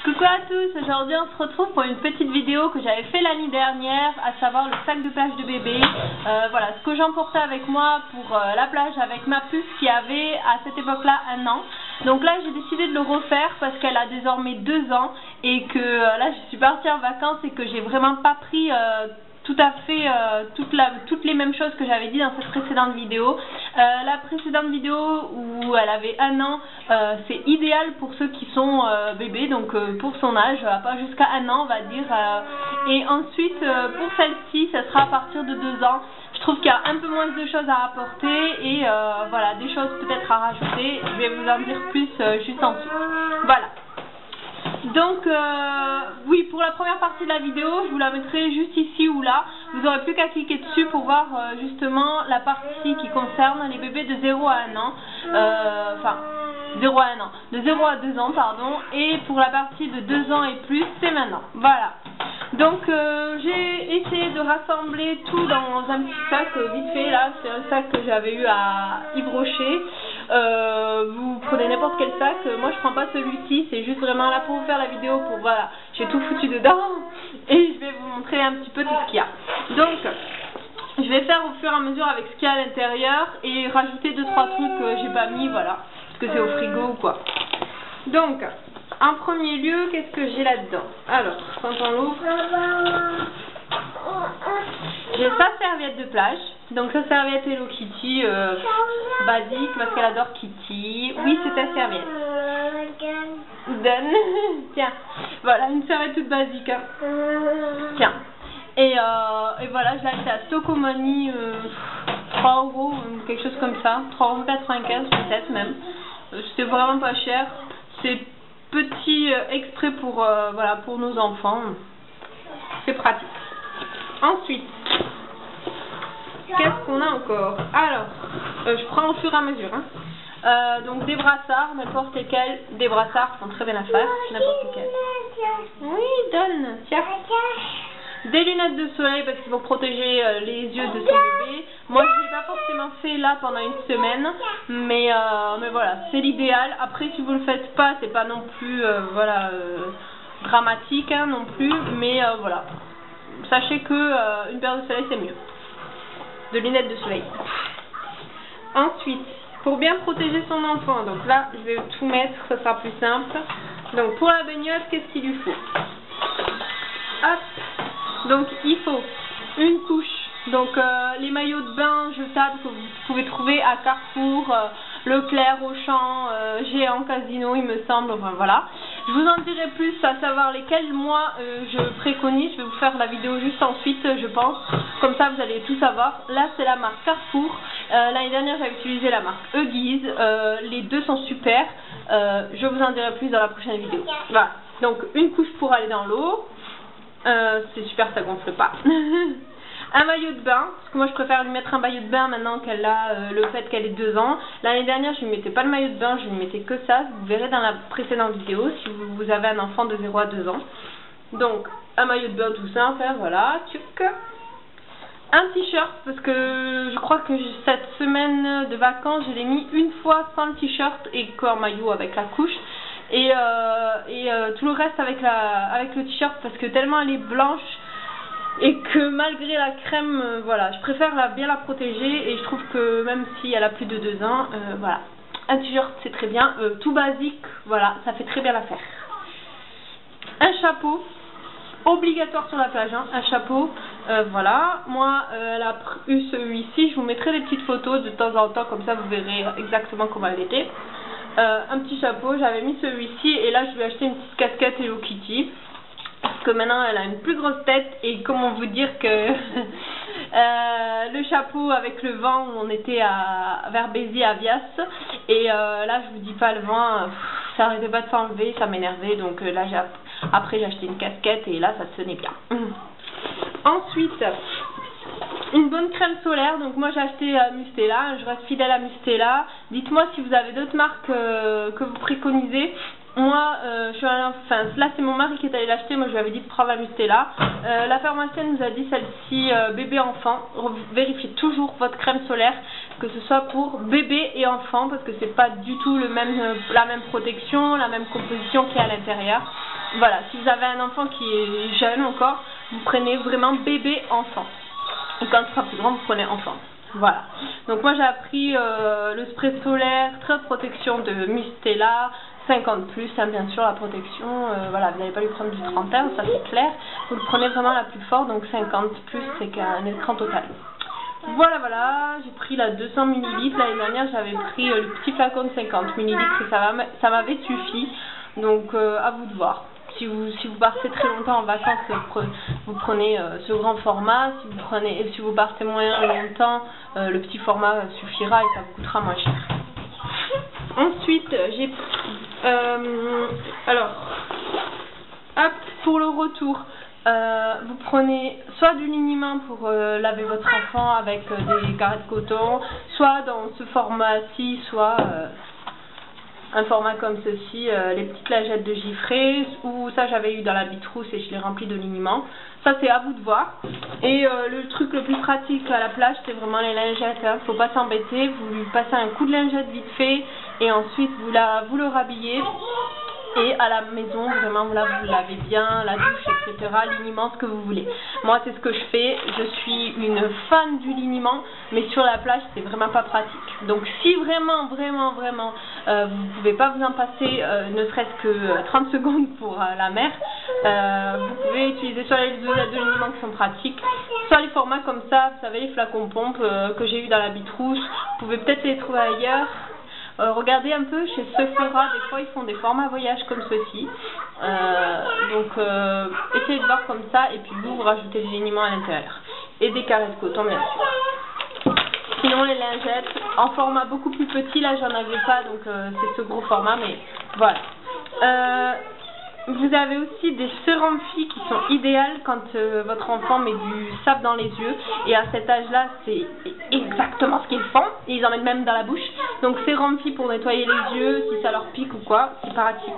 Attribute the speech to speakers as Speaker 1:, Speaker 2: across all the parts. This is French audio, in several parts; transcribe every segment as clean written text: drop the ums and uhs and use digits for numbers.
Speaker 1: Coucou à tous, aujourd'hui on se retrouve pour une petite vidéo que j'avais fait l'année dernière, à savoir le sac de plage de bébé. Voilà, ce que j'emportais avec moi pour la plage avec ma puce qui avait à cette époque-là 1 an. Donc là j'ai décidé de le refaire parce qu'elle a désormais 2 ans et que là je suis partie en vacances et que j'ai vraiment pas pris tout à fait toutes les mêmes choses que j'avais dit dans cette précédente vidéo. La précédente vidéo où elle avait 1 an, c'est idéal pour ceux qui sont bébés, donc pour son âge, pas jusqu'à 1 an on va dire. Et ensuite pour celle-ci, ça sera à partir de 2 ans. Je trouve qu'il y a un peu moins de choses à apporter et voilà, des choses peut-être à rajouter. Je vais vous en dire plus juste ensuite. Voilà. Donc oui, pour la première partie de la vidéo, je vous la mettrai juste ici ou là. Vous n'aurez plus qu'à cliquer dessus pour voir justement la partie qui concerne les bébés de 0 à 1 an. Enfin, 0 à 1 an. De 0 à 2 ans, pardon. Et pour la partie de 2 ans et plus, c'est maintenant. Voilà. Donc j'ai essayé de rassembler tout dans un petit sac vite fait. Là, c'est un sac que j'avais eu à Yves Rocher. Vous prenez n'importe quel sac, moi je prends pas celui-ci, c'est juste vraiment là pour vous faire la vidéo, pour voilà, j'ai tout foutu dedans et je vais vous montrer un petit peu tout ce qu'il y a. Donc je vais faire au fur et à mesure avec ce qu'il y a à l'intérieur et rajouter 2-3 trucs que j'ai pas mis, voilà, parce que c'est au frigo ou quoi. Donc en premier lieu, qu'est-ce que j'ai là-dedans? Alors, quand on l'ouvre, j'ai sa serviette de plage. Donc sa serviette Hello Kitty basique parce qu'elle adore Kitty. Oui, c'est ta serviette. Donne. Tiens. Voilà, une serviette toute basique. Hein. Tiens. Et voilà, je l'ai acheté à Tokomani 3 €, quelque chose comme ça. 3,95 € peut-être même. C'était vraiment pas cher. C'est petit exprès pour, voilà, pour nos enfants. C'est pratique. Ensuite, qu'est-ce qu'on a encore? Alors, je prends au fur et à mesure. Hein. Donc des brassards, n'importe lesquels. Des brassards font très bien l'affaire, n'importe lesquels. Oui, donne. Tiens. Des lunettes de soleil parce qu'il faut protéger les yeux de son bébé. Moi, je ne l'ai pas forcément fait là pendant une semaine, mais voilà, c'est l'idéal. Après, si vous le faites pas, c'est pas non plus voilà dramatique hein, non plus, mais voilà. Sachez que une paire de soleil c'est mieux. De lunettes de soleil. Ensuite, pour bien protéger son enfant, donc là je vais tout mettre, ça sera plus simple. Donc pour la baignade, qu'est-ce qu'il lui faut? Hop. Donc il faut une couche. Donc les maillots de bain jetables que vous pouvez trouver à Carrefour, Leclerc, Auchan, Géant, Casino, il me semble, enfin voilà. Je vous en dirai plus à savoir lesquels moi je préconise. Je vais vous faire la vidéo juste ensuite, je pense. Comme ça vous allez tout savoir. Là c'est la marque Carrefour. L'année dernière j'avais utilisé la marque Huggies. Les deux sont super. Je vous en dirai plus dans la prochaine vidéo. Voilà. Donc une couche pour aller dans l'eau. C'est super, ça gonfle pas. Un maillot de bain, parce que moi je préfère lui mettre un maillot de bain maintenant qu'elle a le fait qu'elle ait 2 ans. L'année dernière je ne lui mettais pas le maillot de bain, je lui mettais que ça. Vous verrez dans la précédente vidéo si vous avez un enfant de 0 à 2 ans. Donc un maillot de bain tout simple, voilà, tchouk. Un t-shirt, parce que je crois que cette semaine de vacances je l'ai mis une fois sans le t-shirt et qu'en maillot avec la couche. Et tout le reste avec le t-shirt parce que tellement elle est blanche et que malgré la crème, voilà, je préfère bien la protéger et je trouve que même si elle a plus de 2 ans, voilà, un t-shirt c'est très bien, tout basique, voilà, ça fait très bien l'affaire. Un chapeau, obligatoire sur la plage, hein, un chapeau, voilà, moi elle a eu celui-ci, je vous mettrai des petites photos de temps en temps, comme ça vous verrez exactement comment elle était. Un petit chapeau, j'avais mis celui-ci et là je lui ai acheté une petite casquette Hello Kitty parce que maintenant elle a une plus grosse tête et comment vous dire que le chapeau avec le vent, on était vers Béziers à Vias et là je vous dis pas, le vent ça arrêtait pas de s'enlever, ça m'énervait, donc là après j'ai acheté une casquette et là ça tenait bien. Ensuite une bonne crème solaire, donc moi j'ai acheté Mustela, je reste fidèle à Mustela. Dites-moi si vous avez d'autres marques que vous préconisez. Moi, je suis allée, enfin là c'est mon mari qui est allé l'acheter, moi je lui avais dit de prendre la Mustela. La pharmacienne nous a dit celle-ci bébé enfant. Vérifiez toujours votre crème solaire, que ce soit pour bébé et enfant, parce que c'est pas du tout la même protection, la même composition qu'il y a à l'intérieur. voilà, si vous avez un enfant qui est jeune encore, vous prenez vraiment bébé enfant. Et quand il sera plus grand, vous prenez enfant. Voilà. Donc moi j'ai appris le spray solaire, très haute protection de Mustela, 50+, hein, bien sûr la protection, voilà, vous n'allez pas lui prendre du 31, ça c'est clair. Vous le prenez vraiment la plus forte, donc 50+, c'est qu'un écran total. Voilà, voilà, j'ai pris la 200 ml, l'année dernière j'avais pris le petit flacon de 50 ml et ça m'avait suffi, donc à vous de voir. Si vous partez très longtemps en vacances, vous prenez ce grand format, si vous partez moins longtemps, le petit format suffira et ça vous coûtera moins cher. Ensuite, j'ai alors, hop, pour le retour, vous prenez soit du liniment pour laver votre enfant avec des carrés de coton, soit dans ce format-ci, soit un format comme ceci, les petites lingettes de Giffré, ou ça j'avais eu dans la bitrousse et je l'ai rempli de liniment. Ça c'est à vous de voir. Et le truc le plus pratique à la plage, c'est vraiment les lingettes, hein. Faut pas s'embêter, vous lui passez un coup de lingette vite fait et ensuite vous le rhabillez. Et à la maison, vraiment, vous lavez bien, la douche, etc., liniment, ce que vous voulez. Moi, c'est ce que je fais. Je suis une fan du liniment, mais sur la plage, c'est vraiment pas pratique. Donc, si vraiment, vraiment, vraiment, vous pouvez pas vous en passer, ne serait-ce que 30 secondes pour la mer, vous pouvez utiliser soit les deux de liniment qui sont pratiques, soit les formats comme ça, vous savez, les flacons pompe que j'ai eu dans la bitrousse. Vous pouvez peut-être les trouver ailleurs. Regardez un peu chez Sephora, des fois ils font des formats voyage comme ceci, donc essayez de voir comme ça et puis vous rajoutez du liniment à l'intérieur et des carrés de coton bien sûr. Sinon les lingettes en format beaucoup plus petit, là j'en avais pas donc c'est ce gros format, mais voilà. Vous avez aussi des sérums-filles qui sont idéales quand votre enfant met du sable dans les yeux. Et à cet âge-là, c'est exactement ce qu'ils font. Et ils en mettent même dans la bouche. Donc sérum-filles pour nettoyer les yeux, si ça leur pique ou quoi, c'est pratique.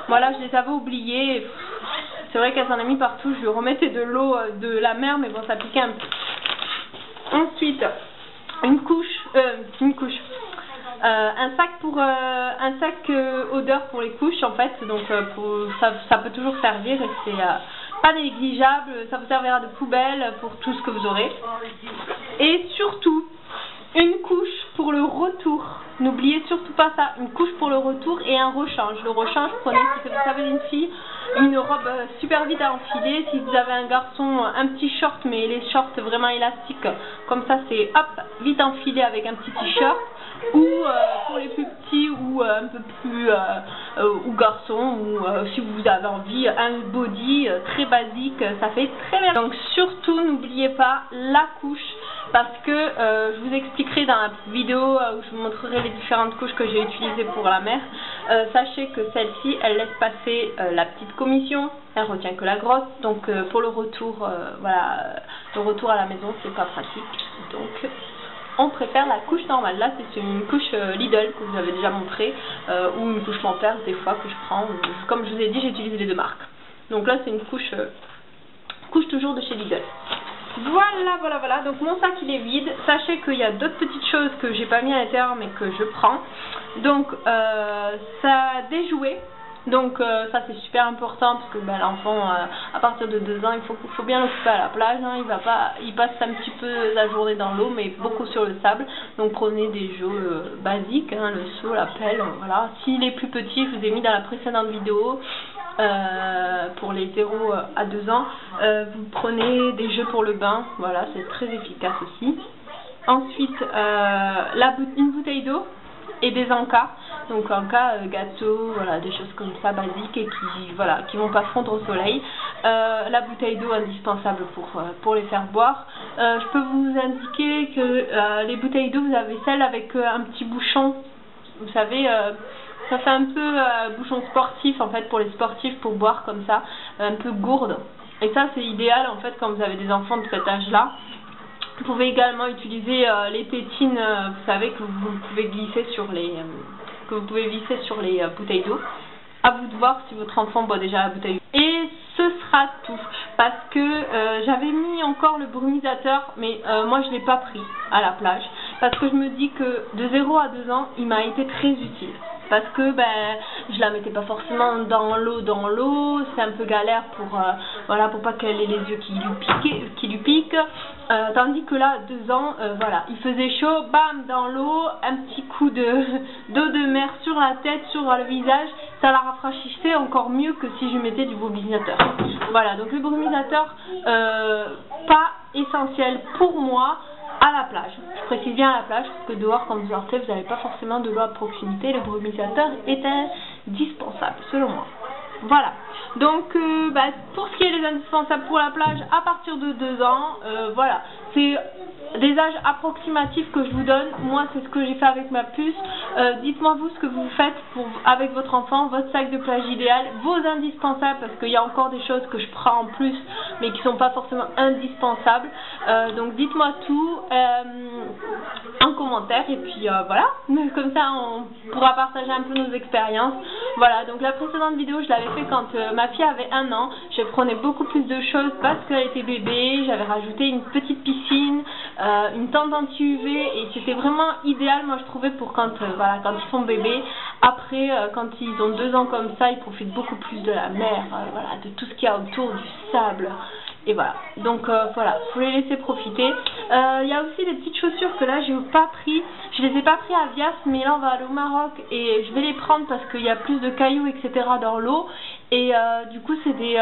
Speaker 1: Voilà, je les avais oubliés. C'est vrai qu'elle s'en a mis partout. Je lui remettais de l'eau de la mer, mais bon, ça piquait un peu. Ensuite, un sac odeur pour les couches en fait, donc ça peut toujours servir et c'est pas négligeable, ça vous servira de poubelle pour tout ce que vous aurez. Et surtout, une couche pour le retour, n'oubliez surtout pas ça, une couche pour le retour et un rechange. Le rechange, prenez, si vous avez une fille, une robe super vite à enfiler. Si vous avez un garçon, un petit short, mais les shorts vraiment élastiques, comme ça c'est hop, vite enfilé avec un petit t-shirt. Ou pour les plus petits ou un peu plus ou garçons, ou si vous avez envie, un body très basique, ça fait très bien. Donc surtout n'oubliez pas la couche, parce que je vous expliquerai dans la vidéo où je vous montrerai les différentes couches que j'ai utilisées pour la mer. Sachez que celle-ci, elle laisse passer la petite commission, elle retient que la grosse, donc pour le retour, voilà, le retour à la maison c'est pas pratique, donc on préfère la couche normale. Là c'est une couche Lidl que vous avez déjà montré, ou une couche Pampers des fois que je prends, comme je vous ai dit j'utilise les deux marques. Donc là c'est une couche toujours de chez Lidl. Voilà, donc mon sac il est vide. Sachez qu'il y a d'autres petites choses que j'ai pas mis à l'intérieur mais que je prends. Donc ça des jouets. Donc ça c'est super important parce que l'enfant à partir de 2 ans il faut bien l'occuper à la plage, hein. Il passe un petit peu la journée dans l'eau mais beaucoup sur le sable, donc prenez des jeux basiques, hein, le seau, la pelle, voilà. S'il est plus petit, je vous ai mis dans la précédente vidéo pour les 0 à 2 ans, vous prenez des jeux pour le bain, voilà, c'est très efficace aussi. Ensuite une bouteille d'eau et des encas, donc encas, gâteaux, voilà, des choses comme ça basiques et qui vont pas fondre au soleil. La bouteille d'eau indispensable pour les faire boire. Je peux vous indiquer que les bouteilles d'eau, vous avez celle avec un petit bouchon, vous savez, ça fait un peu bouchon sportif en fait, pour les sportifs, pour boire comme ça, un peu gourde. Et ça c'est idéal en fait quand vous avez des enfants de cet âge là. Vous pouvez également utiliser les tétines, vous savez, que vous pouvez glisser sur les visser sur les bouteilles d'eau. À vous de voir si votre enfant boit déjà la bouteille d'eau. Et ce sera tout, parce que j'avais mis encore le brumisateur, mais moi je l'ai pas pris à la plage, parce que je me dis que de 0 à 2 ans, il m'a été très utile. parce que je la mettais pas forcément dans l'eau, c'est un peu galère pour voilà, pour pas qu'elle ait les yeux qui lui piquent. Tandis que là, 2 ans, voilà, il faisait chaud, bam, dans l'eau, un petit coup d'eau de mer sur la tête, sur le visage, ça la rafraîchissait encore mieux que si je mettais du brumisateur. Voilà, donc le brumisateur, pas essentiel pour moi à la plage. Je précise bien à la plage, parce que dehors, quand vous sortez, vous n'avez pas forcément de l'eau à proximité. Le brumisateur est indispensable, selon moi. Voilà. Donc, pour ce qui est des indispensables pour la plage, à partir de 2 ans, voilà. C'est des âges approximatifs que je vous donne. Moi, c'est ce que j'ai fait avec ma puce. Dites-moi vous ce que vous faites avec votre enfant, votre sac de plage idéal, vos indispensables, parce qu'il y a encore des choses que je prends en plus, mais qui ne sont pas forcément indispensables. Donc, dites-moi tout en commentaire, et puis voilà. Comme ça, on pourra partager un peu nos expériences. Voilà, donc la précédente vidéo, je l'avais fait quand ma fille avait 1 an. Je prenais beaucoup plus de choses parce qu'elle était bébé. J'avais rajouté une petite piscine, une tente anti-UV, et c'était vraiment idéal, moi je trouvais, pour quand voilà, quand ils sont bébés. Après, quand ils ont 2 ans comme ça, ils profitent beaucoup plus de la mer, voilà, de tout ce qu'il y a autour, du sable. Et voilà, donc voilà, faut les laisser profiter. Il y a aussi des petites chaussures que là j'ai pas pris, je les ai pas pris à Vias, mais là on va aller au Maroc et je vais les prendre parce qu'il y a plus de cailloux, etc. dans l'eau. Et du coup c'est des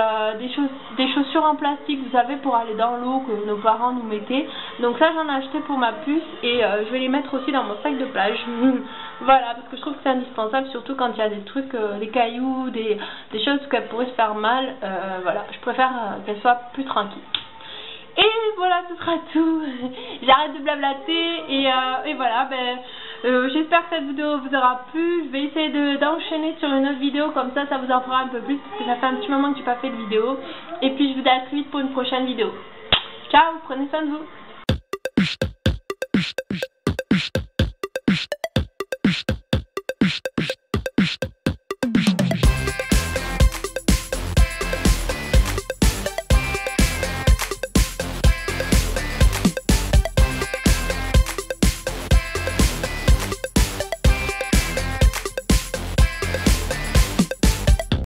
Speaker 1: chaussures en plastique, vous savez, pour aller dans l'eau, que nos parents nous mettaient. Donc ça j'en ai acheté pour ma puce, et je vais les mettre aussi dans mon sac de plage. Voilà, parce que je trouve que c'est indispensable, surtout quand il y a des trucs, des cailloux, des choses qu'elle pourrait se faire mal. Voilà, je préfère qu'elle soit plus tranquille. Et voilà, ce sera tout. J'arrête de blablater, et voilà, j'espère que cette vidéo vous aura plu. Je vais essayer d'enchaîner sur une autre vidéo, comme ça vous en fera un peu plus, parce que ça fait un petit moment que j'ai pas fait de vidéo. Et puis je vous dis à très vite pour une prochaine vidéo. Ciao, prenez soin de vous.